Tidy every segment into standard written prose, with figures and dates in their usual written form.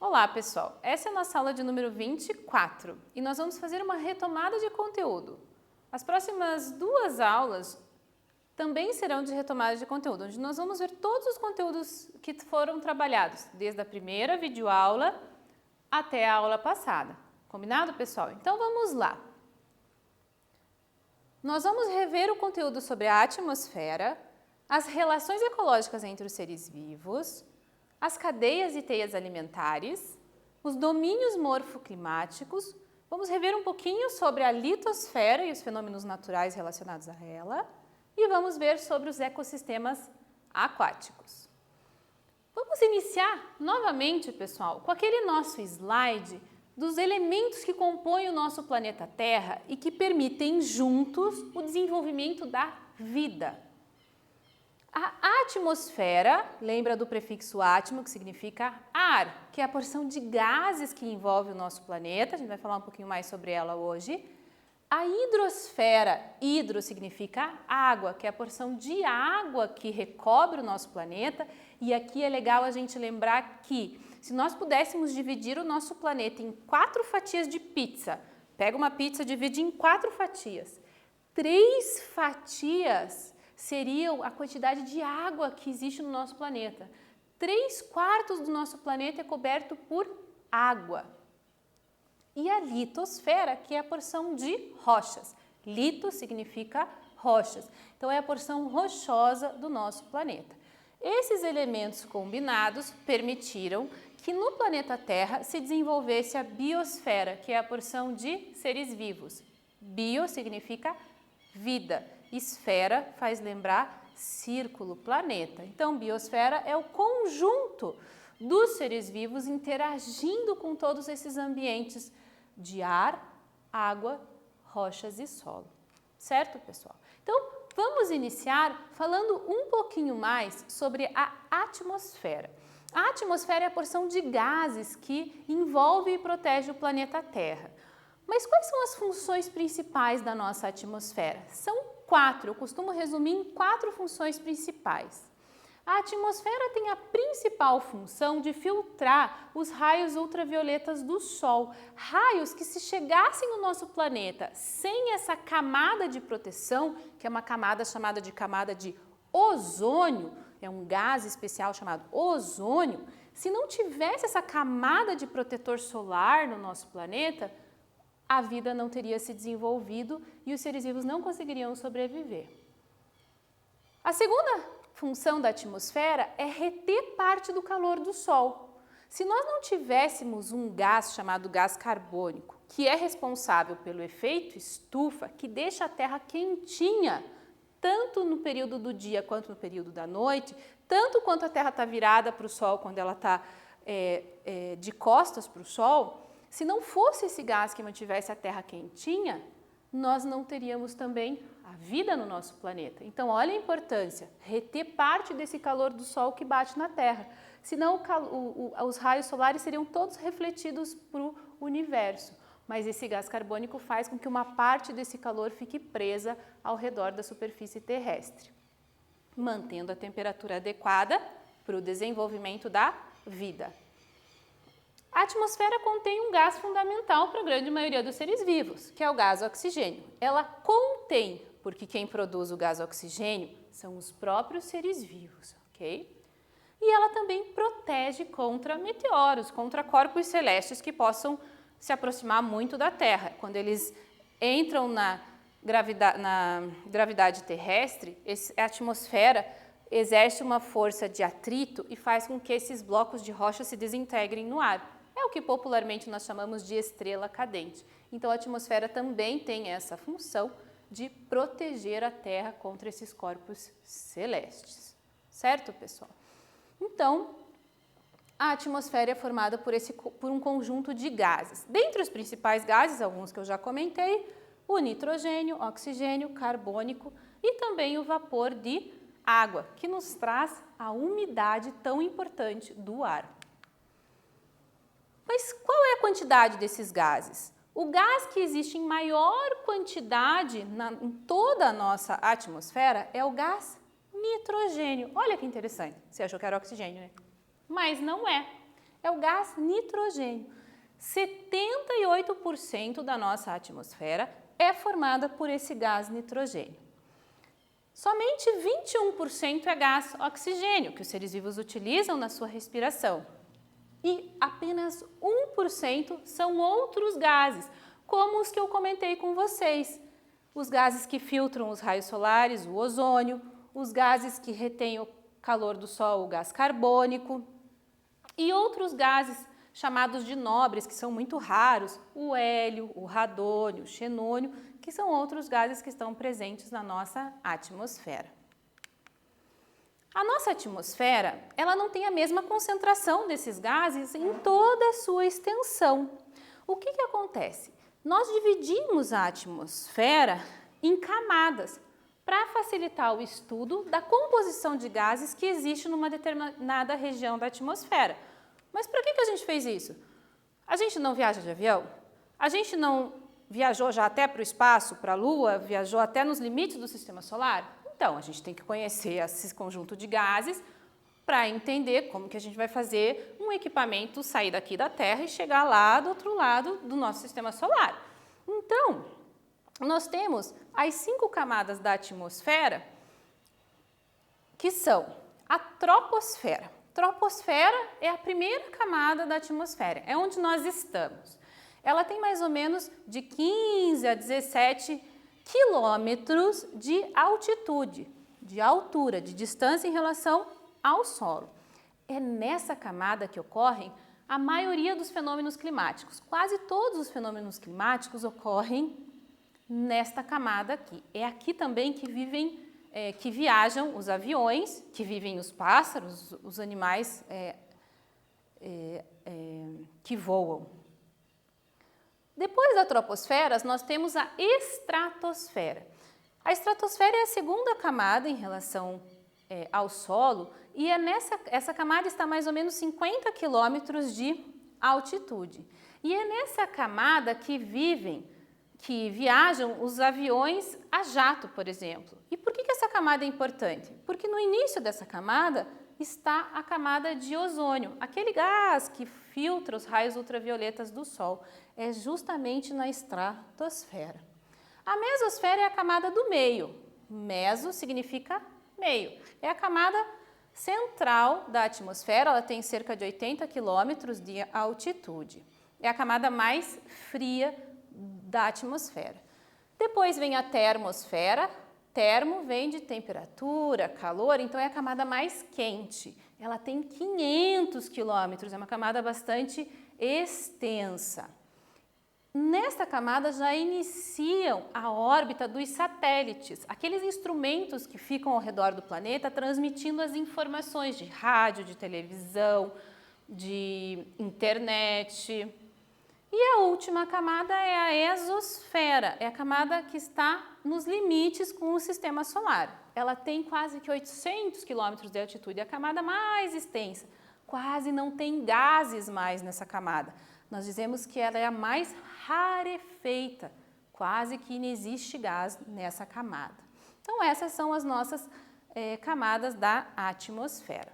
Olá, pessoal! Essa é a nossa aula de número 24 e nós vamos fazer uma retomada de conteúdo. As próximas duas aulas também serão de retomada de conteúdo, onde nós vamos ver todos os conteúdos que foram trabalhados, desde a primeira videoaula até a aula passada. Combinado, pessoal? Então vamos lá! Nós vamos rever o conteúdo sobre a atmosfera, as relações ecológicas entre os seres vivos, as cadeias e teias alimentares, os domínios morfoclimáticos, vamos rever um pouquinho sobre a litosfera e os fenômenos naturais relacionados a ela e vamos ver sobre os ecossistemas aquáticos. Vamos iniciar novamente, pessoal, com aquele nosso slide dos elementos que compõem o nosso planeta Terra e que permitem juntos o desenvolvimento da vida. A atmosfera, lembra do prefixo átimo, que significa ar, que é a porção de gases que envolve o nosso planeta, a gente vai falar um pouquinho mais sobre ela hoje. A hidrosfera, hidro significa água, que é a porção de água que recobre o nosso planeta. E aqui é legal a gente lembrar que se nós pudéssemos dividir o nosso planeta em 4 fatias de pizza, pega uma pizza, divide em 4 fatias, 3 fatias seriam a quantidade de água que existe no nosso planeta. 3/4 do nosso planeta é coberto por água. E a litosfera, que é a porção de rochas. Lito significa rochas. Então, é a porção rochosa do nosso planeta. Esses elementos combinados permitiram que no planeta Terra se desenvolvesse a biosfera, que é a porção de seres vivos. Bio significa vida. Esfera faz lembrar círculo, planeta. Então, biosfera é o conjunto dos seres vivos interagindo com todos esses ambientes de ar, água, rochas e solo. Certo, pessoal? Então, vamos iniciar falando um pouquinho mais sobre a atmosfera. A atmosfera é a porção de gases que envolve e protege o planeta Terra. Mas quais são as funções principais da nossa atmosfera? São 4, eu costumo resumir em 4 funções principais. A atmosfera tem a principal função de filtrar os raios ultravioletas do Sol, raios que se chegassem no nosso planeta sem essa camada de proteção, que é uma camada chamada de camada de ozônio, é um gás especial chamado ozônio, se não tivesse essa camada de protetor solar no nosso planeta, a vida não teria se desenvolvido e os seres vivos não conseguiriam sobreviver. A segunda função da atmosfera é reter parte do calor do Sol. Se nós não tivéssemos um gás chamado gás carbônico, que é responsável pelo efeito estufa, que deixa a Terra quentinha, tanto no período do dia quanto no período da noite, tanto quanto a Terra está virada para o Sol quando ela está de costas para o Sol, se não fosse esse gás que mantivesse a Terra quentinha, nós não teríamos também a vida no nosso planeta. Então, olha a importância, reter parte desse calor do Sol que bate na Terra. Senão, os raios solares seriam todos refletidos para o universo. Mas esse gás carbônico faz com que uma parte desse calor fique presa ao redor da superfície terrestre, mantendo a temperatura adequada para o desenvolvimento da vida. A atmosfera contém um gás fundamental para a grande maioria dos seres vivos, que é o gás oxigênio. Ela contém, porque quem produz o gás oxigênio são os próprios seres vivos, ok? E ela também protege contra meteoros, contra corpos celestes que possam se aproximar muito da Terra. Quando eles entram na gravidade terrestre, a atmosfera exerce uma força de atrito e faz com que esses blocos de rocha se desintegrem no ar. É o que popularmente nós chamamos de estrela cadente. Então, a atmosfera também tem essa função de proteger a Terra contra esses corpos celestes. Certo, pessoal? Então, a atmosfera é formada por um conjunto de gases. Dentre os principais gases, alguns que eu já comentei, o nitrogênio, oxigênio, carbônico e também o vapor de água, que nos traz a umidade tão importante do ar. Mas qual é a quantidade desses gases? O gás que existe em maior quantidade em toda a nossa atmosfera é o gás nitrogênio. Olha que interessante. Você achou que era oxigênio, né? Mas não é. É o gás nitrogênio. 78% da nossa atmosfera é formada por esse gás nitrogênio. Somente 21% é gás oxigênio, que os seres vivos utilizam na sua respiração. E apenas 1% são outros gases, como os que eu comentei com vocês. Os gases que filtram os raios solares, o ozônio, os gases que retêm o calor do sol, o gás carbônico, e outros gases chamados de nobres, que são muito raros, o hélio, o radônio, o xenônio, que são outros gases que estão presentes na nossa atmosfera. A nossa atmosfera, ela não tem a mesma concentração desses gases em toda a sua extensão. O que acontece? Nós dividimos a atmosfera em camadas para facilitar o estudo da composição de gases que existe numa determinada região da atmosfera. Mas para que a gente fez isso? A gente não viaja de avião? A gente não viajou já até para o espaço, para a Lua, viajou até nos limites do sistema solar? Então, a gente tem que conhecer esse conjunto de gases para entender como que a gente vai fazer um equipamento sair daqui da Terra e chegar lá do outro lado do nosso sistema solar. Então, nós temos as 5 camadas da atmosfera, que são a troposfera. Troposfera é a primeira camada da atmosfera, é onde nós estamos. Ela tem mais ou menos de 15 a 17 quilômetros de altitude, de altura, de distância em relação ao solo. É nessa camada que ocorrem a maioria dos fenômenos climáticos. Quase todos os fenômenos climáticos ocorrem nesta camada aqui. É aqui também que que viajam os aviões, que vivem os pássaros, os animais que voam. Depois da troposfera, nós temos a estratosfera. A estratosfera é a segunda camada em relação ao solo e essa camada está a mais ou menos 50 quilômetros de altitude. E é nessa camada que viajam os aviões a jato, por exemplo. E por que essa camada é importante? Porque no início dessa camada está a camada de ozônio, aquele gás que filtra os raios ultravioletas do Sol. É justamente na estratosfera. A mesosfera é a camada do meio. Meso significa meio. É a camada central da atmosfera, ela tem cerca de 80 quilômetros de altitude. É a camada mais fria da atmosfera. Depois vem a termosfera. Termo vem de temperatura, calor, então é a camada mais quente. Ela tem 500 quilômetros, é uma camada bastante extensa. Nesta camada já iniciam a órbita dos satélites, aqueles instrumentos que ficam ao redor do planeta transmitindo as informações de rádio, de televisão, de internet. E a última camada é a exosfera, é a camada que está nos limites com o sistema solar. Ela tem quase que 800 quilômetros de altitude, é a camada mais extensa. Quase não tem gases mais nessa camada. Nós dizemos que ela é a mais rarefeita, quase que não existe gás nessa camada. Então, essas são as nossas camadas da atmosfera.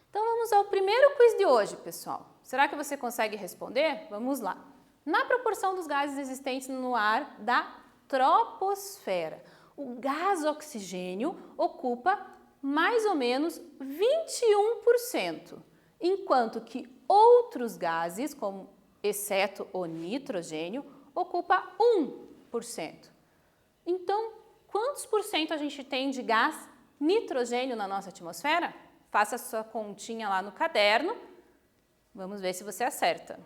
Então, vamos ao primeiro quiz de hoje, pessoal. Será que você consegue responder? Vamos lá. Na proporção dos gases existentes no ar da troposfera, o gás oxigênio ocupa mais ou menos 21%, enquanto que outros gases, como exceto o nitrogênio, ocupa 1%. Então, quantos por cento a gente tem de gás nitrogênio na nossa atmosfera? Faça a sua continha lá no caderno. Vamos ver se você acerta.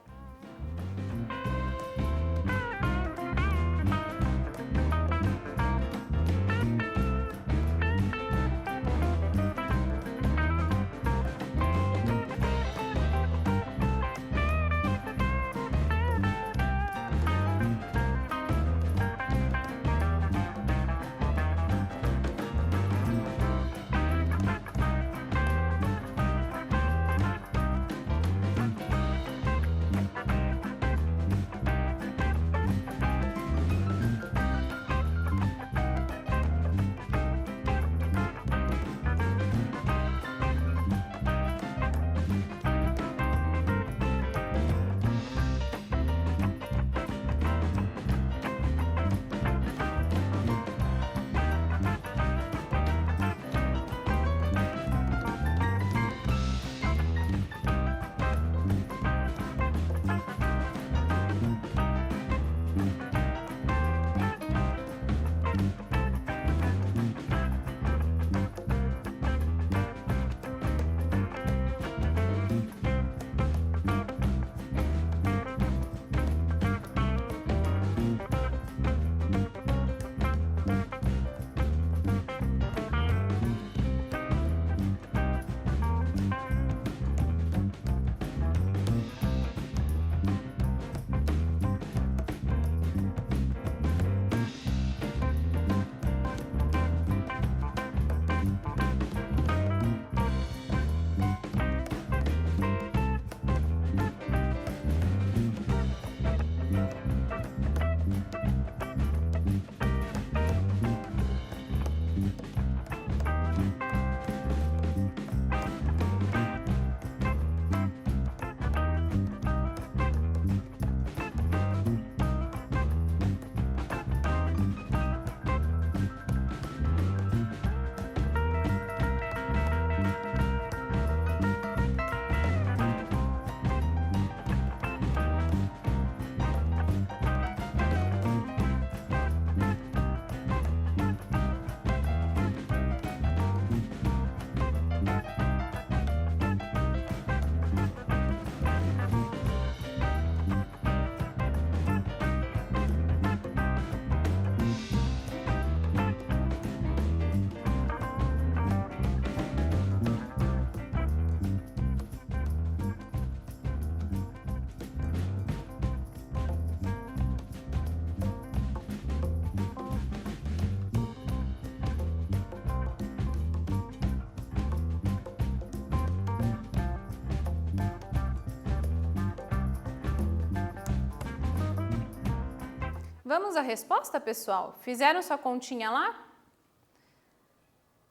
Vamos à resposta, pessoal? Fizeram sua continha lá?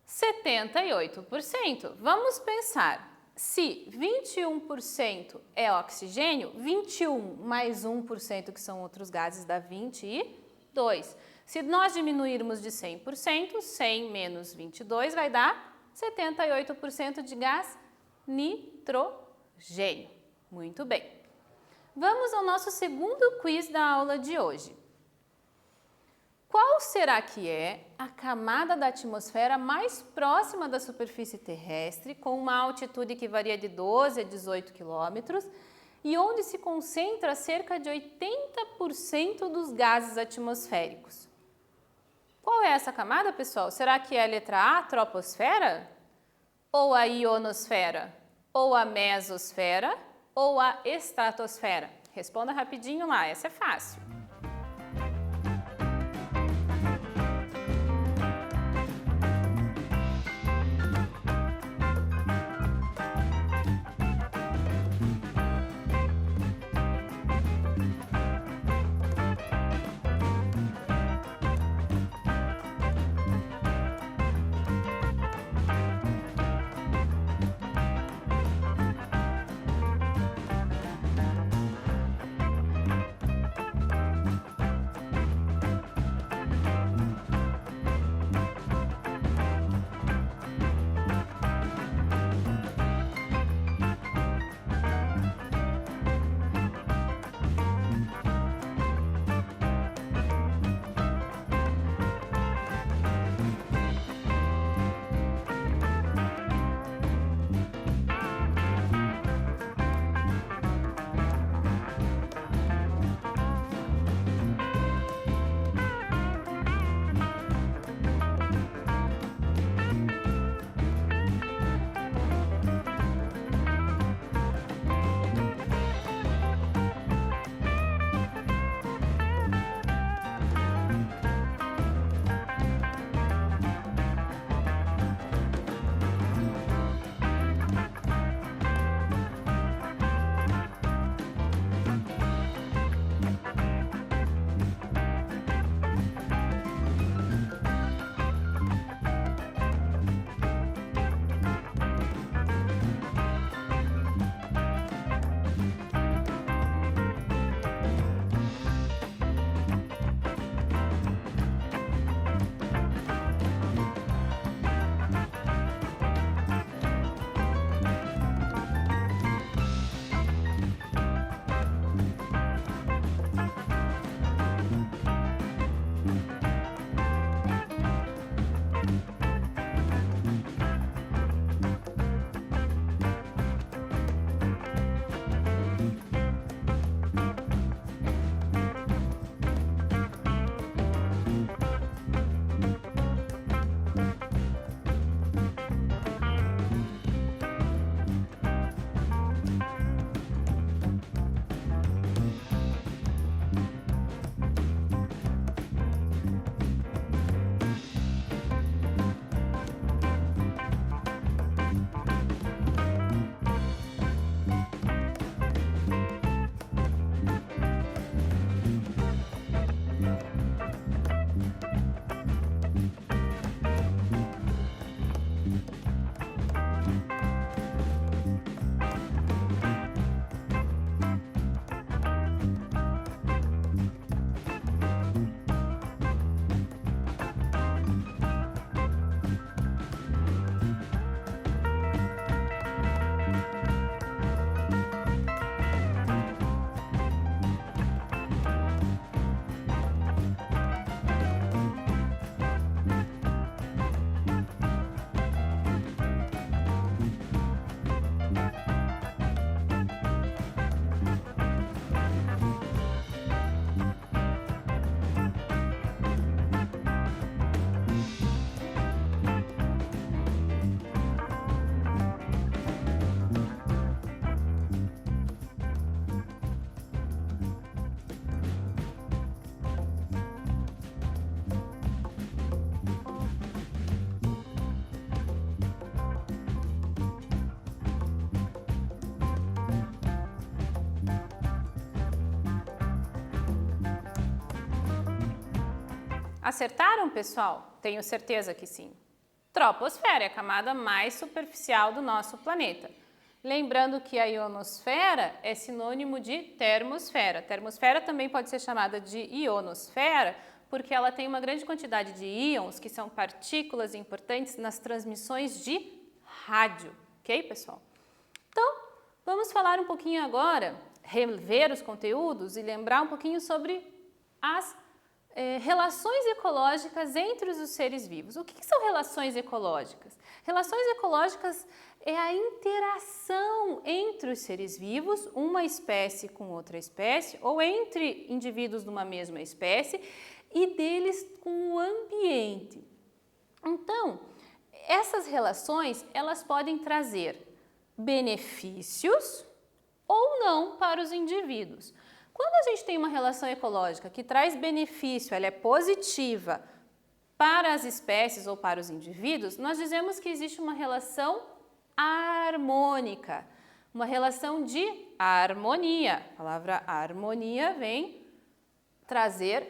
78%. Vamos pensar. Se 21% é oxigênio, 21 mais 1%, que são outros gases, dá 22. Se nós diminuirmos de 100%, 100 menos 22 vai dar 78% de gás nitrogênio. Muito bem. Vamos ao nosso segundo quiz da aula de hoje. Qual será que é a camada da atmosfera mais próxima da superfície terrestre, com uma altitude que varia de 12 a 18 quilômetros e onde se concentra cerca de 80% dos gases atmosféricos? Qual é essa camada, pessoal? Será que é a letra A, a troposfera? Ou a ionosfera? Ou a mesosfera? Ou a estratosfera? Responda rapidinho lá, essa é fácil. Acertaram, pessoal? Tenho certeza que sim. Troposfera é a camada mais superficial do nosso planeta. Lembrando que a ionosfera é sinônimo de termosfera. Termosfera também pode ser chamada de ionosfera, porque ela tem uma grande quantidade de íons, que são partículas importantes nas transmissões de rádio. Ok, pessoal? Então, vamos falar um pouquinho agora, rever os conteúdos e lembrar um pouquinho sobre as relações ecológicas entre os seres vivos. O que são relações ecológicas? Relações ecológicas é a interação entre os seres vivos, uma espécie com outra espécie, ou entre indivíduos de uma mesma espécie e deles com o ambiente. Então, essas relações, elas podem trazer benefícios ou não para os indivíduos. Quando a gente tem uma relação ecológica que traz benefício, ela é positiva para as espécies ou para os indivíduos, nós dizemos que existe uma relação harmônica, uma relação de harmonia. A palavra harmonia vem trazer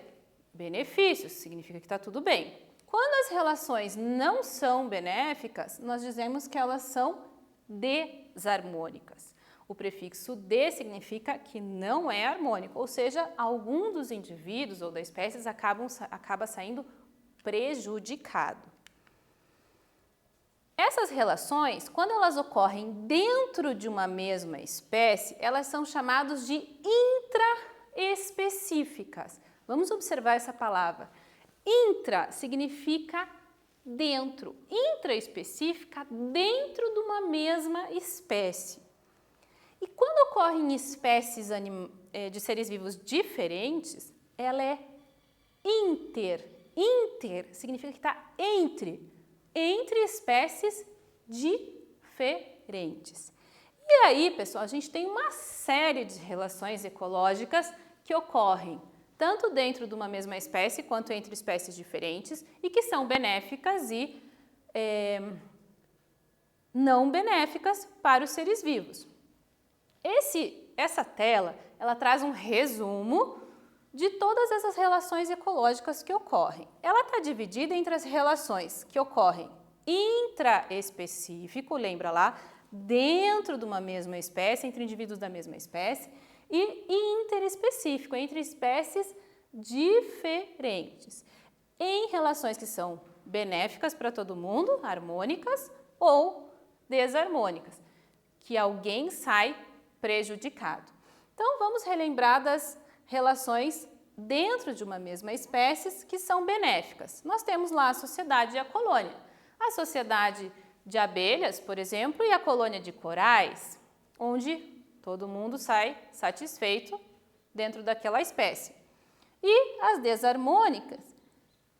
benefícios, significa que está tudo bem. Quando as relações não são benéficas, nós dizemos que elas são desarmônicas. O prefixo de significa que não é harmônico, ou seja, algum dos indivíduos ou da espécie acaba saindo prejudicado. Essas relações, quando elas ocorrem dentro de uma mesma espécie, elas são chamadas de intraespecíficas. Vamos observar essa palavra. Intra significa dentro, intraespecífica dentro de uma mesma espécie. E quando ocorrem espécies de seres vivos diferentes, ela é inter. Inter significa que está entre espécies diferentes. E aí, pessoal, a gente tem uma série de relações ecológicas que ocorrem tanto dentro de uma mesma espécie quanto entre espécies diferentes e que são benéficas e não benéficas para os seres vivos. Essa tela, ela traz um resumo de todas essas relações ecológicas que ocorrem. Ela está dividida entre as relações que ocorrem intraespecífico, lembra lá, dentro de uma mesma espécie, entre indivíduos da mesma espécie, e interespecífico, entre espécies diferentes, em relações que são benéficas para todo mundo, harmônicas ou desarmônicas, que alguém sai prejudicado. Então, vamos relembrar das relações dentro de uma mesma espécie que são benéficas. Nós temos lá a sociedade e a colônia. A sociedade de abelhas, por exemplo, e a colônia de corais, onde todo mundo sai satisfeito dentro daquela espécie. E as desarmônicas,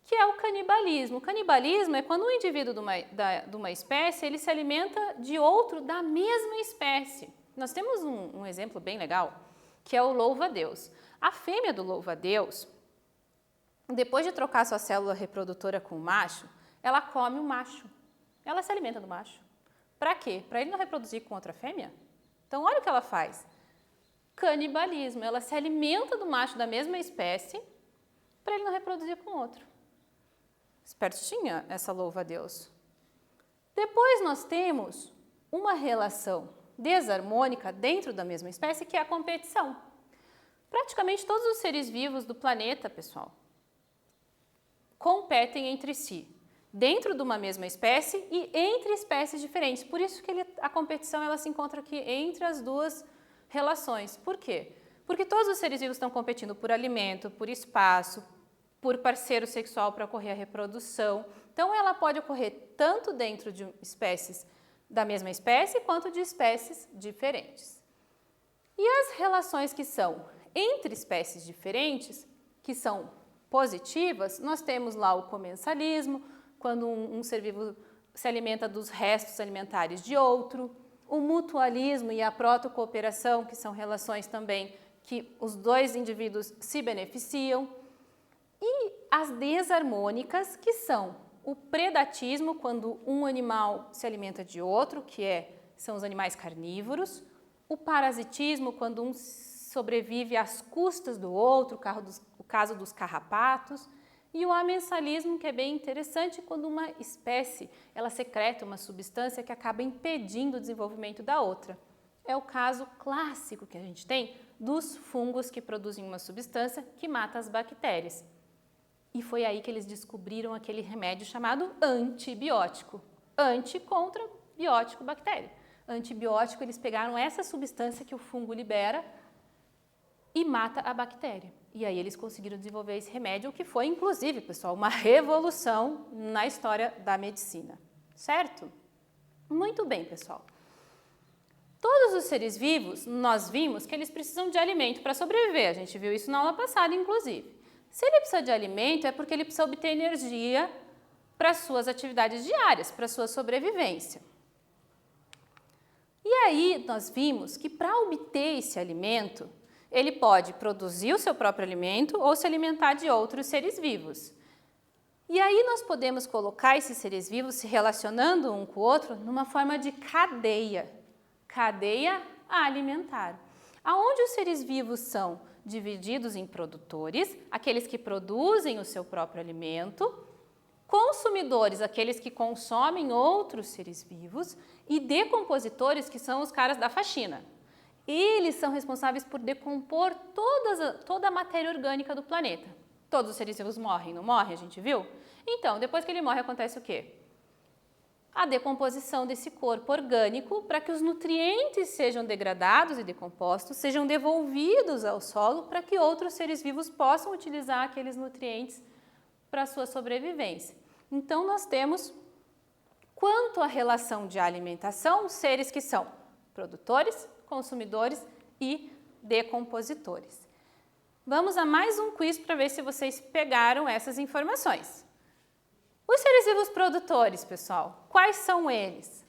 que é o canibalismo. O canibalismo é quando um indivíduo de uma espécie ele se alimenta de outro da mesma espécie. Nós temos um exemplo bem legal, que é o louva-a-Deus. A fêmea do louva-a-Deus, depois de trocar sua célula reprodutora com o macho, ela come o macho. Ela se alimenta do macho. Para quê? Para ele não reproduzir com outra fêmea? Então, olha o que ela faz. Canibalismo. Ela se alimenta do macho da mesma espécie para ele não reproduzir com outro. Espertinha essa louva-a-Deus. Depois nós temos uma relação desarmônica dentro da mesma espécie, que é a competição. Praticamente todos os seres vivos do planeta, pessoal, competem entre si, dentro de uma mesma espécie e entre espécies diferentes. Por isso que a competição ela se encontra aqui entre as duas relações. Por quê? Porque todos os seres vivos estão competindo por alimento, por espaço, por parceiro sexual para ocorrer a reprodução. Então, ela pode ocorrer tanto dentro de espécies da mesma espécie quanto de espécies diferentes. E as relações que são entre espécies diferentes, que são positivas, nós temos lá o comensalismo, quando um ser vivo se alimenta dos restos alimentares de outro, o mutualismo e a protocooperação, que são relações também que os dois indivíduos se beneficiam, e as desarmônicas, que são o predatismo, quando um animal se alimenta de outro, são os animais carnívoros, o parasitismo, quando um sobrevive às custas do outro, o caso dos carrapatos, E o amensalismo, que é bem interessante, quando uma espécie ela secreta uma substância que acaba impedindo o desenvolvimento da outra. É o caso clássico que a gente tem dos fungos que produzem uma substância que mata as bactérias. E foi aí que eles descobriram aquele remédio chamado antibiótico. Anti contra biótico, bactéria. Antibiótico, eles pegaram essa substância que o fungo libera e mata a bactéria. E aí eles conseguiram desenvolver esse remédio, o que foi, inclusive, pessoal, uma revolução na história da medicina. Certo? Muito bem, pessoal. Todos os seres vivos, nós vimos que eles precisam de alimento para sobreviver. A gente viu isso na aula passada, inclusive. Se ele precisa de alimento, é porque ele precisa obter energia para suas atividades diárias, para sua sobrevivência. E aí nós vimos que para obter esse alimento, ele pode produzir o seu próprio alimento ou se alimentar de outros seres vivos. E aí nós podemos colocar esses seres vivos se relacionando um com o outro numa forma de cadeia alimentar, aonde os seres vivos são divididos em produtores, aqueles que produzem o seu próprio alimento, consumidores, aqueles que consomem outros seres vivos, e decompositores, que são os caras da faxina. Eles são responsáveis por decompor toda a matéria orgânica do planeta. Todos os seres vivos morrem, não morrem? A gente viu? Então, depois que ele morre, acontece o quê? A decomposição desse corpo orgânico para que os nutrientes sejam degradados e decompostos, sejam devolvidos ao solo para que outros seres vivos possam utilizar aqueles nutrientes para a sua sobrevivência. Então, nós temos, quanto à relação de alimentação, seres que são produtores, consumidores e decompositores. Vamos a mais um quiz para ver se vocês pegaram essas informações. Os seres vivos produtores, pessoal, quais são eles?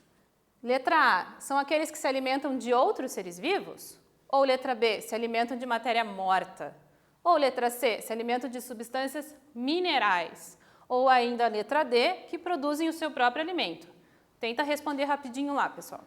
Letra A, são aqueles que se alimentam de outros seres vivos? Ou letra B, se alimentam de matéria morta? Ou letra C, se alimentam de substâncias minerais? Ou ainda a letra D, que produzem o seu próprio alimento? Tenta responder rapidinho lá, pessoal.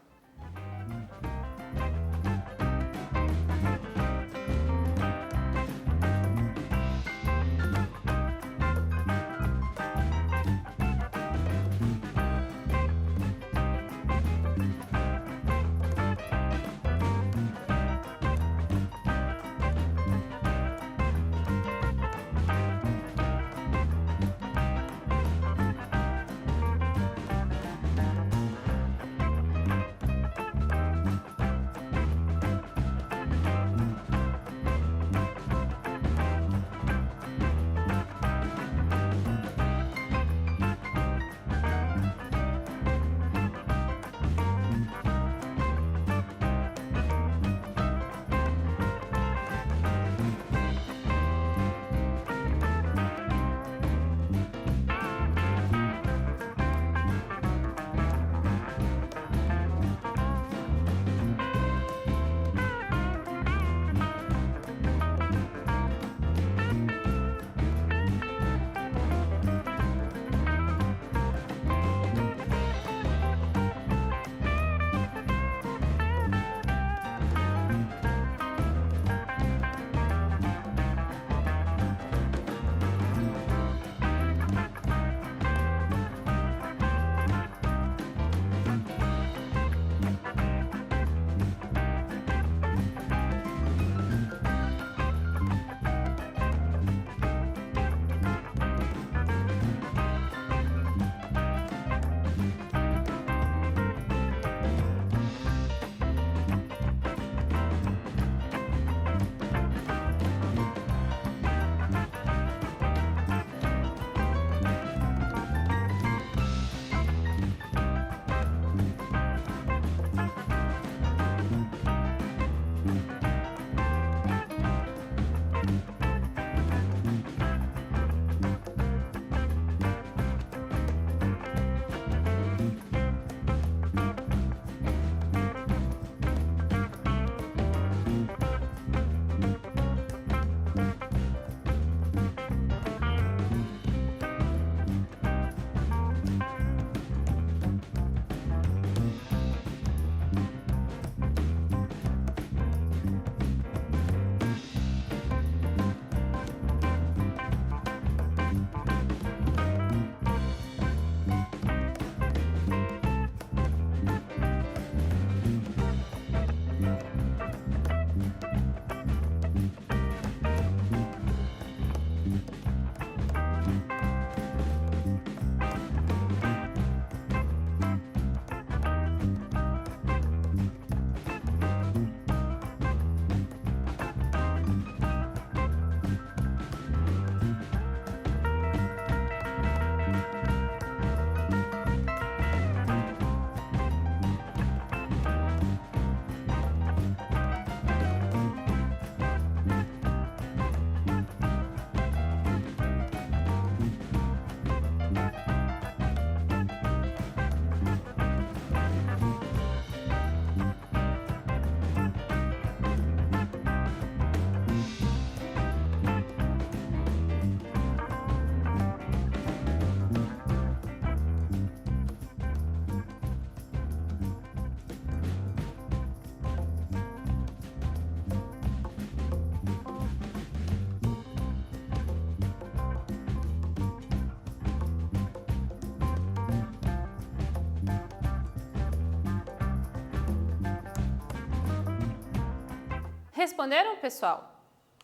Responderam, pessoal?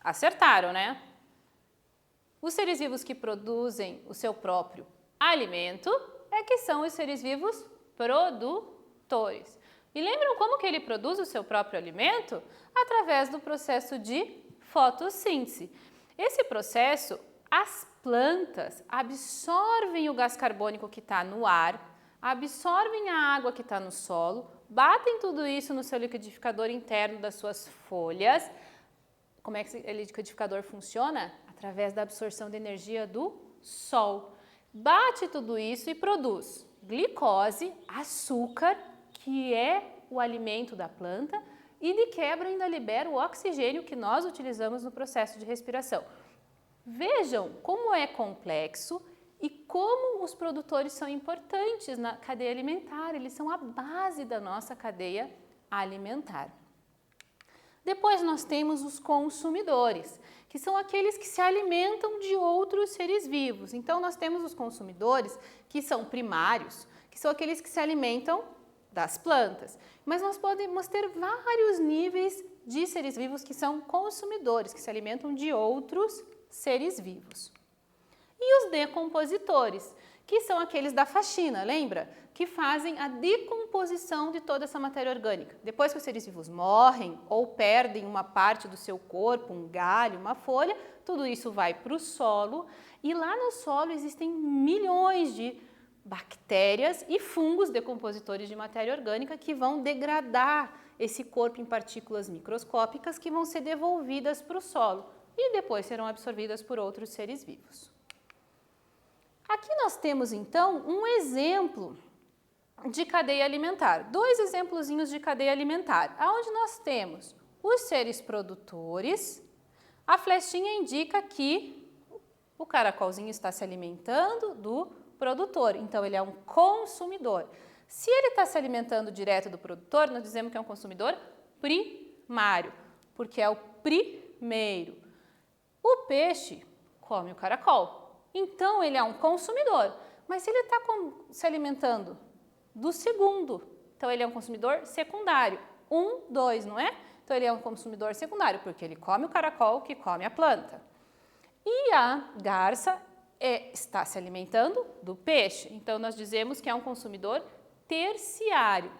Acertaram, né? Os seres vivos que produzem o seu próprio alimento é que são os seres vivos produtores. E lembram como que ele produz o seu próprio alimento? Através do processo de fotossíntese. Esse processo, as plantas absorvem o gás carbônico que está no ar, absorvem a água que está no solo, batem tudo isso no seu liquidificador interno das suas folhas. Como é que esse liquidificador funciona? Através da absorção de energia do sol. Bate tudo isso e produz glicose, açúcar, que é o alimento da planta, e de quebra ainda libera o oxigênio que nós utilizamos no processo de respiração. Vejam como é complexo e como os produtores são importantes na cadeia alimentar, eles são a base da nossa cadeia alimentar. Depois nós temos os consumidores, que são aqueles que se alimentam de outros seres vivos. Então nós temos os consumidores que são primários, que são aqueles que se alimentam das plantas. Mas nós podemos ter vários níveis de seres vivos que são consumidores, que se alimentam de outros seres vivos. E os decompositores, que são aqueles da faxina, lembra? Que fazem a decomposição de toda essa matéria orgânica. Depois que os seres vivos morrem ou perdem uma parte do seu corpo, um galho, uma folha, tudo isso vai para o solo e lá no solo existem milhões de bactérias e fungos decompositores de matéria orgânica que vão degradar esse corpo em partículas microscópicas que vão ser devolvidas para o solo e depois serão absorvidas por outros seres vivos. Aqui nós temos então um exemplo de cadeia alimentar, dois exemplozinhos de cadeia alimentar, onde nós temos os seres produtores, a flechinha indica que o caracolzinho está se alimentando do produtor, então ele é um consumidor. Se ele está se alimentando direto do produtor, nós dizemos que é um consumidor primário, porque é o primeiro. O peixe come o caracol, então ele é um consumidor, mas se ele está se alimentando do segundo, então ele é um consumidor secundário, 1, 2, não é? Então ele é um consumidor secundário, porque ele come o caracol que come a planta. E a garça está se alimentando do peixe, então nós dizemos que é um consumidor terciário.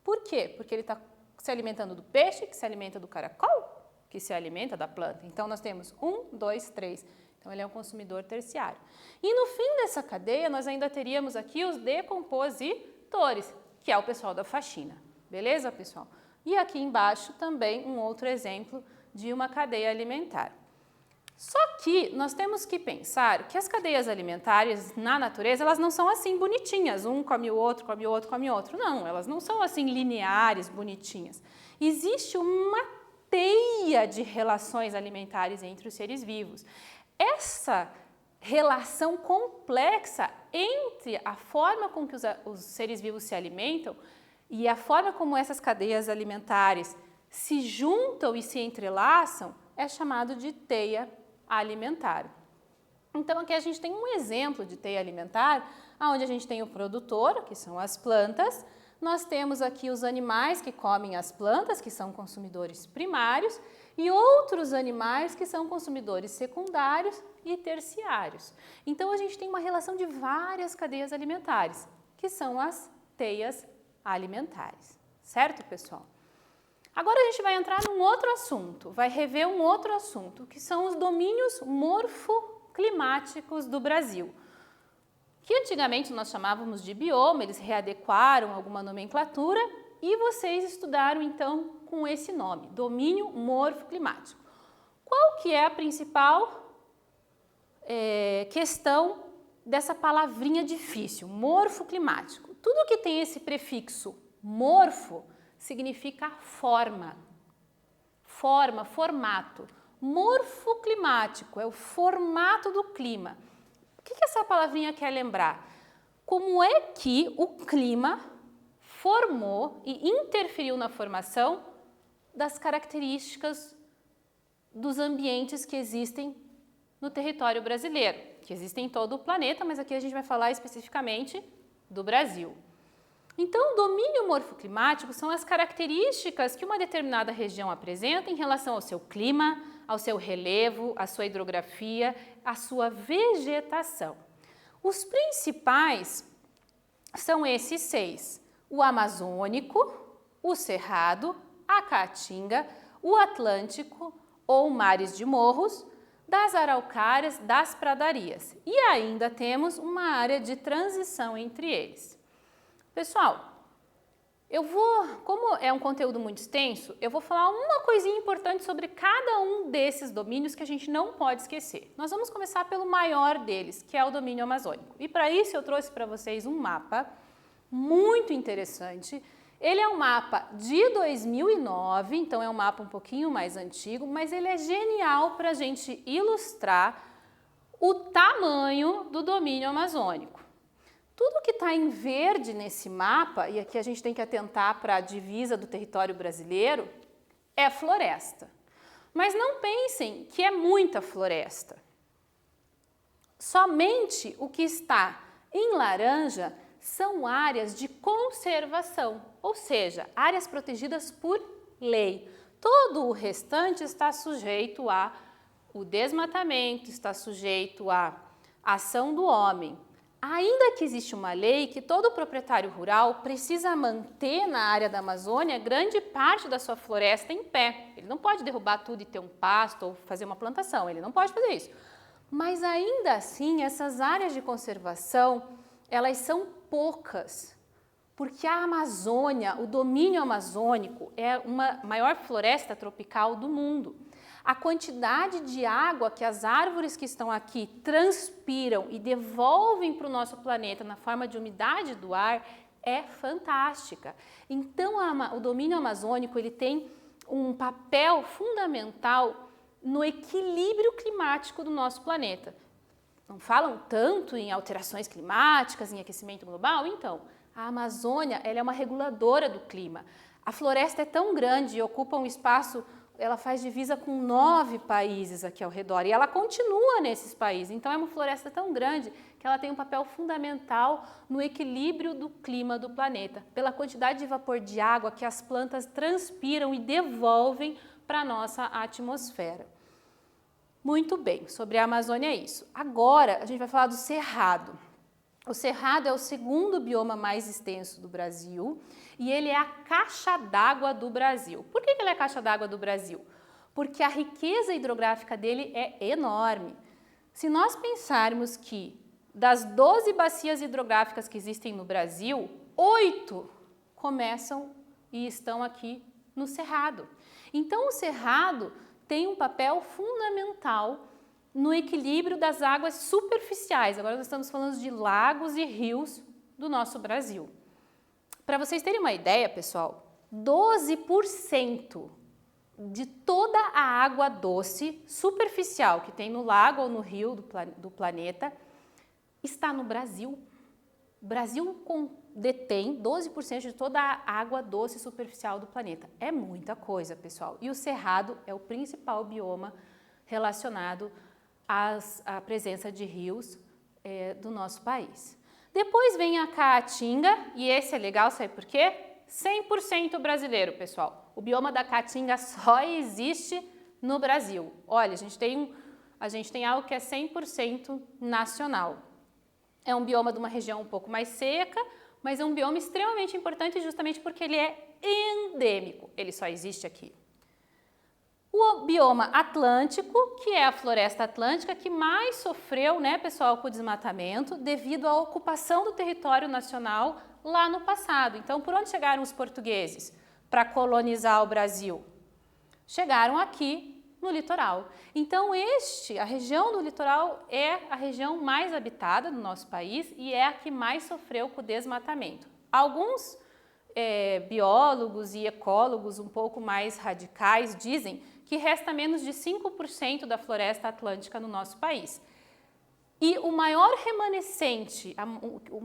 Por quê? Porque ele está se alimentando do peixe, que se alimenta do caracol, que se alimenta da planta. Então nós temos 1, 2, 3. Então ele é um consumidor terciário. E no fim dessa cadeia nós ainda teríamos aqui os decompositores, que é o pessoal da faxina. Beleza, pessoal? E aqui embaixo também um outro exemplo de uma cadeia alimentar. Só que nós temos que pensar que as cadeias alimentares na natureza, elas não são assim bonitinhas, um come o outro, come o outro, come o outro. Não, elas não são assim lineares, bonitinhas. Existe uma teia de relações alimentares entre os seres vivos. Essa relação complexa entre a forma com que os seres vivos se alimentam e a forma como essas cadeias alimentares se juntam e se entrelaçam é chamado de teia alimentar. Então aqui a gente tem um exemplo de teia alimentar, onde a gente tem o produtor, que são as plantas, nós temos aqui os animais que comem as plantas, que são consumidores primários, e outros animais que são consumidores secundários e terciários. Então a gente tem uma relação de várias cadeias alimentares, que são as teias alimentares. Certo, pessoal? Agora a gente vai entrar num outro assunto, vai rever um outro assunto, que são os domínios morfoclimáticos do Brasil, que antigamente nós chamávamos de bioma, eles readequaram alguma nomenclatura e vocês estudaram então com esse nome, domínio morfoclimático. Qual que é a principal questão dessa palavrinha difícil, morfoclimático? Tudo que tem esse prefixo morfo significa forma, formato. Morfoclimático é o formato do clima. O que essa palavrinha quer lembrar? Como é que o clima formou e interferiu na formação das características dos ambientes que existem no território brasileiro, que existem em todo o planeta, mas aqui a gente vai falar especificamente do Brasil. Então, o domínio morfoclimático são as características que uma determinada região apresenta em relação ao seu clima, ao seu relevo, à sua hidrografia, à sua vegetação. Os principais são esses 6: o amazônico, o cerrado, a caatinga, o atlântico ou mares de morros, das araucárias, das pradarias. E ainda temos uma área de transição entre eles. Pessoal, como é um conteúdo muito extenso, eu vou falar uma coisinha importante sobre cada um desses domínios que a gente não pode esquecer. Nós vamos começar pelo maior deles, que é o domínio amazônico. E para isso eu trouxe para vocês um mapa muito interessante. Ele é um mapa de 2009, então é um mapa um pouquinho mais antigo, mas ele é genial para a gente ilustrar o tamanho do domínio amazônico. Tudo que está em verde nesse mapa, e aqui a gente tem que atentar para a divisa do território brasileiro, é floresta. Mas não pensem que é muita floresta. Somente o que está em laranja são áreas de conservação, ou seja, áreas protegidas por lei. Todo o restante está sujeito ao desmatamento, está sujeito à ação do homem. Ainda que existe uma lei que todo proprietário rural precisa manter na área da Amazônia grande parte da sua floresta em pé. Ele não pode derrubar tudo e ter um pasto ou fazer uma plantação, ele não pode fazer isso. Mas ainda assim, essas áreas de conservação, elas são poucas, porque a Amazônia, o domínio amazônico, é uma maior floresta tropical do mundo. A quantidade de água que as árvores que estão aqui transpiram e devolvem para o nosso planeta na forma de umidade do ar é fantástica. Então, o domínio amazônico ele tem um papel fundamental no equilíbrio climático do nosso planeta. Não falam tanto em alterações climáticas, em aquecimento global? Então, a Amazônia ela é uma reguladora do clima. A floresta é tão grande e ocupa um espaço, ela faz divisa com 9 países aqui ao redor e ela continua nesses países. Então, é uma floresta tão grande que ela tem um papel fundamental no equilíbrio do clima do planeta, pela quantidade de vapor de água que as plantas transpiram e devolvem para a nossa atmosfera. Muito bem, sobre a Amazônia é isso. Agora, a gente vai falar do Cerrado. O Cerrado é o segundo bioma mais extenso do Brasil e ele é a caixa d'água do Brasil. Por que ele é a caixa d'água do Brasil? Porque a riqueza hidrográfica dele é enorme. Se nós pensarmos que das 12 bacias hidrográficas que existem no Brasil, 8 começam e estão aqui no Cerrado. Então, o Cerrado tem um papel fundamental no equilíbrio das águas superficiais. Agora nós estamos falando de lagos e rios do nosso Brasil. Para vocês terem uma ideia, pessoal, 12% de toda a água doce superficial que tem no lago ou no rio do planeta está no Brasil. O Brasil detém 12% de toda a água doce superficial do planeta. É muita coisa, pessoal. E o Cerrado é o principal bioma relacionado à presença de rios do nosso país. Depois vem a Caatinga, e esse é legal, sabe por quê? 100% brasileiro, pessoal. O bioma da Caatinga só existe no Brasil. Olha, a gente tem algo que é 100% nacional. É um bioma de uma região um pouco mais seca, mas é um bioma extremamente importante justamente porque ele é endêmico, ele só existe aqui. O bioma atlântico, que é a floresta atlântica que mais sofreu, né, pessoal, com o desmatamento devido à ocupação do território nacional lá no passado. Então, por onde chegaram os portugueses para colonizar o Brasil? Chegaram aqui no litoral. Então, a região do litoral é a região mais habitada do nosso país e é a que mais sofreu com o desmatamento. Alguns biólogos e ecólogos um pouco mais radicais dizem que resta menos de 5% da floresta atlântica no nosso país. E o maior remanescente,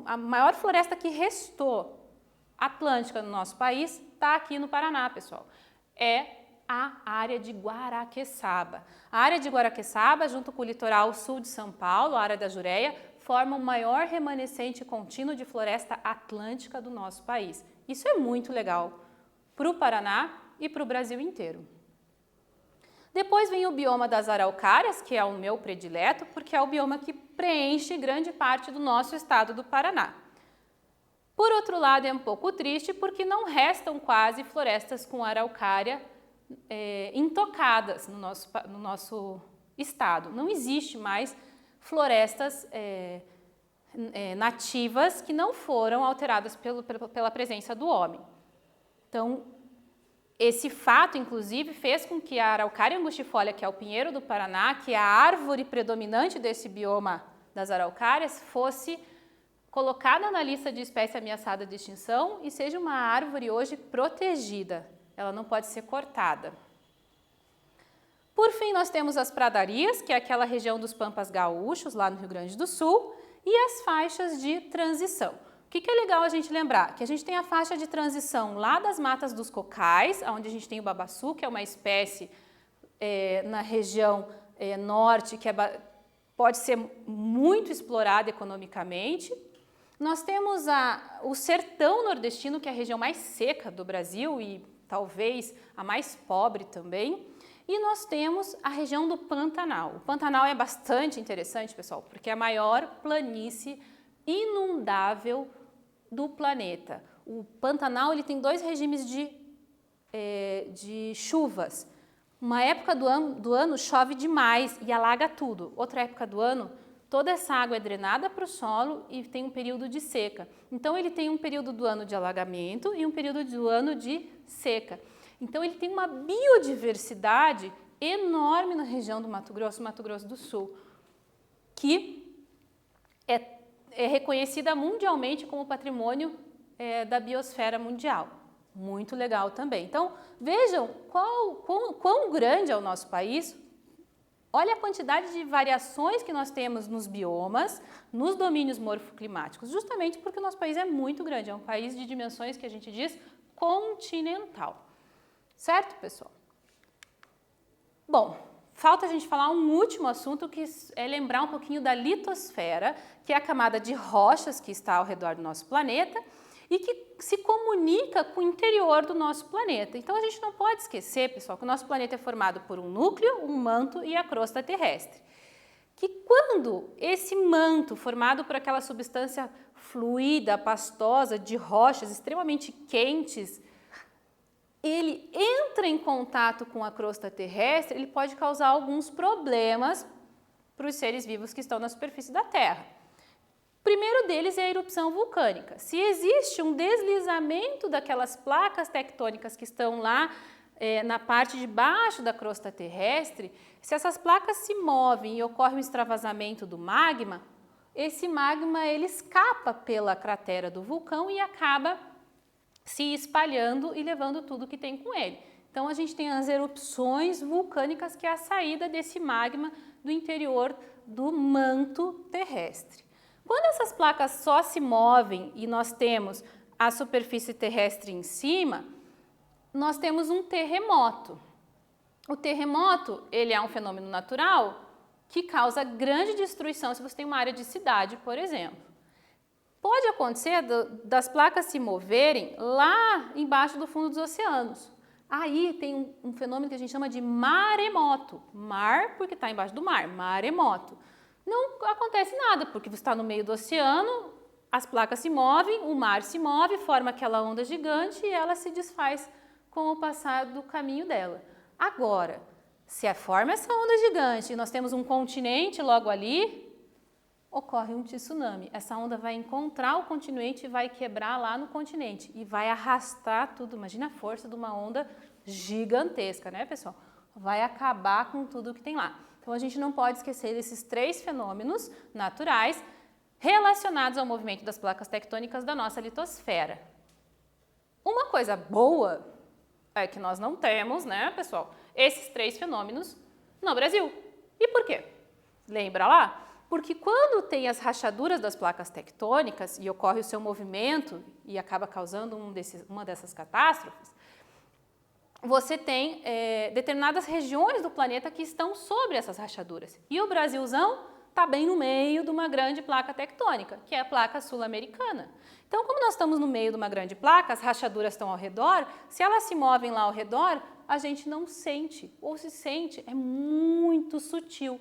a maior floresta que restou atlântica no nosso país está aqui no Paraná, pessoal. É a área de Guaraqueçaba. A área de Guaraqueçaba, junto com o litoral sul de São Paulo, a área da Jureia, forma o maior remanescente contínuo de floresta atlântica do nosso país. Isso é muito legal para o Paraná e para o Brasil inteiro. Depois vem o bioma das araucárias, que é o meu predileto, porque é o bioma que preenche grande parte do nosso estado do Paraná. Por outro lado, é um pouco triste porque não restam quase florestas com araucária intocadas no nosso estado. Não existe mais florestas nativas que não foram alteradas pela presença do homem. Então, esse fato, inclusive, fez com que a araucária angustifolia, que é o pinheiro do Paraná, que é a árvore predominante desse bioma das araucárias, fosse colocada na lista de espécie ameaçada de extinção e seja uma árvore hoje protegida. Ela não pode ser cortada. Por fim, nós temos as pradarias, que é aquela região dos Pampas Gaúchos, lá no Rio Grande do Sul, e as faixas de transição. O que é legal a gente lembrar? Que a gente tem a faixa de transição lá das matas dos cocais, onde a gente tem o babaçu, que é uma espécie na região norte, que pode ser muito explorada economicamente. Nós temos o sertão nordestino, que é a região mais seca do Brasil e talvez a mais pobre também. E nós temos a região do Pantanal. O Pantanal é bastante interessante, pessoal, porque é a maior planície inundável do planeta. O Pantanal ele tem dois regimes de chuvas. Uma época do ano chove demais e alaga tudo. Outra época do ano, toda essa água é drenada para o solo e tem um período de seca. Então, ele tem um período do ano de alagamento e um período do ano de seca. Então, ele tem uma biodiversidade enorme na região do Mato Grosso do Sul, que é reconhecida mundialmente como patrimônio da biosfera mundial. Muito legal também. Então, vejam quão grande é o nosso país. Olha a quantidade de variações que nós temos nos biomas, nos domínios morfoclimáticos, justamente porque o nosso país é muito grande, é um país de dimensões que a gente diz continental. Certo, pessoal? Bom, falta a gente falar um último assunto que é lembrar um pouquinho da litosfera, que é a camada de rochas que está ao redor do nosso planeta e que se comunica com o interior do nosso planeta. Então, a gente não pode esquecer, pessoal, que o nosso planeta é formado por um núcleo, um manto e a crosta terrestre. Que quando esse manto, formado por aquela substância fluida, pastosa, de rochas extremamente quentes, ele entra em contato com a crosta terrestre, ele pode causar alguns problemas para os seres vivos que estão na superfície da Terra. O primeiro deles é a erupção vulcânica. Se existe um deslizamento daquelas placas tectônicas que estão lá na parte de baixo da crosta terrestre, se essas placas se movem e ocorre um extravasamento do magma, esse magma ele escapa pela cratera do vulcão e acaba se espalhando e levando tudo que tem com ele. Então, a gente tem as erupções vulcânicas, que é a saída desse magma do interior do manto terrestre. Quando essas placas só se movem e nós temos a superfície terrestre em cima, nós temos um terremoto. O terremoto, ele é um fenômeno natural que causa grande destruição se você tem uma área de cidade, por exemplo. Pode acontecer das placas se moverem lá embaixo do fundo dos oceanos. Aí tem um fenômeno que a gente chama de maremoto. Mar, porque está embaixo do mar, maremoto. Não acontece nada, porque você está no meio do oceano, as placas se movem, o mar se move, forma aquela onda gigante e ela se desfaz com o passar do caminho dela. Agora, se forma essa onda gigante e nós temos um continente logo ali, ocorre um tsunami. Essa onda vai encontrar o continente e vai quebrar lá no continente e vai arrastar tudo. Imagina a força de uma onda gigantesca, né, pessoal? Vai acabar com tudo que tem lá. Então, a gente não pode esquecer desses três fenômenos naturais relacionados ao movimento das placas tectônicas da nossa litosfera. Uma coisa boa é que nós não temos, né, pessoal, esses três fenômenos no Brasil. E por quê? Lembra lá? Porque quando tem as rachaduras das placas tectônicas e ocorre o seu movimento e acaba causando uma dessas catástrofes, você tem determinadas regiões do planeta que estão sobre essas rachaduras. E o Brasilzão está bem no meio de uma grande placa tectônica, que é a placa sul-americana. Então, como nós estamos no meio de uma grande placa, as rachaduras estão ao redor, se elas se movem lá ao redor, a gente não sente, ou se sente, é muito sutil.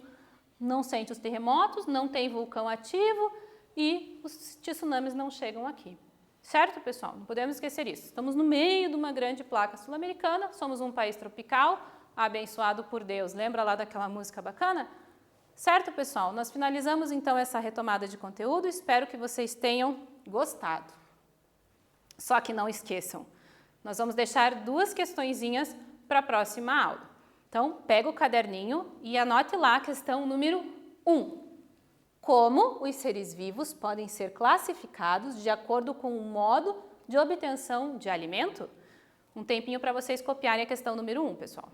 Não sente os terremotos, não tem vulcão ativo e os tsunamis não chegam aqui. Certo, pessoal? Não podemos esquecer isso. Estamos no meio de uma grande placa sul-americana, somos um país tropical, abençoado por Deus. Lembra lá daquela música bacana? Certo, pessoal? Nós finalizamos então essa retomada de conteúdo, espero que vocês tenham gostado. Só que não esqueçam, nós vamos deixar 2 questõezinhas para a próxima aula. Então, pega o caderninho e anote lá a questão número 1. Como os seres vivos podem ser classificados de acordo com o modo de obtenção de alimento? Um tempinho para vocês copiarem a questão número 1, pessoal.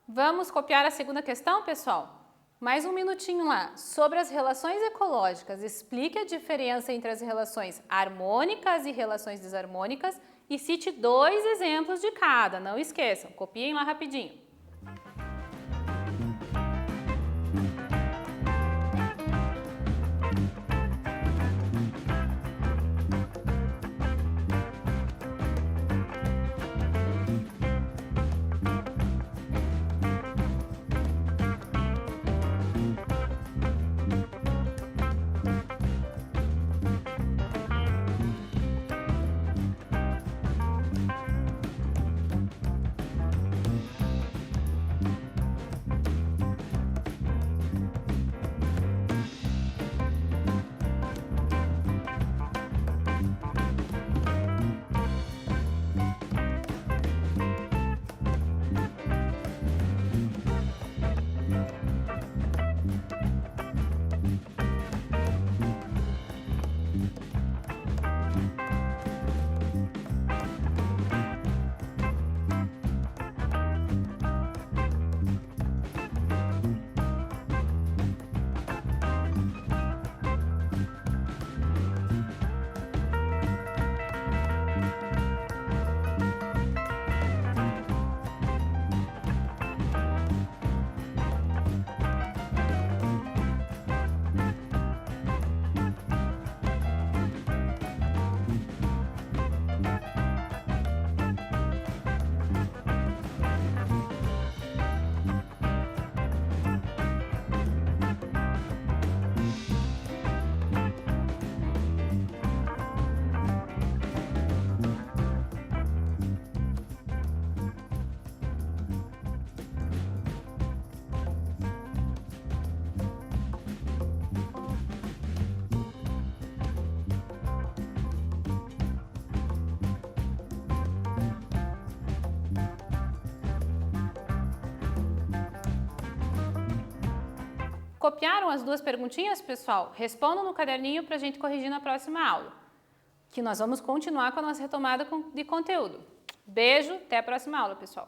Vamos copiar a segunda questão, pessoal? Mais um minutinho lá. Sobre as relações ecológicas, explique a diferença entre as relações harmônicas e relações desarmônicas e cite 2 exemplos de cada. Não esqueçam, copiem lá rapidinho. Copiaram as duas perguntinhas, pessoal? Respondam no caderninho para a gente corrigir na próxima aula, que nós vamos continuar com a nossa retomada de conteúdo. Beijo, até a próxima aula, pessoal.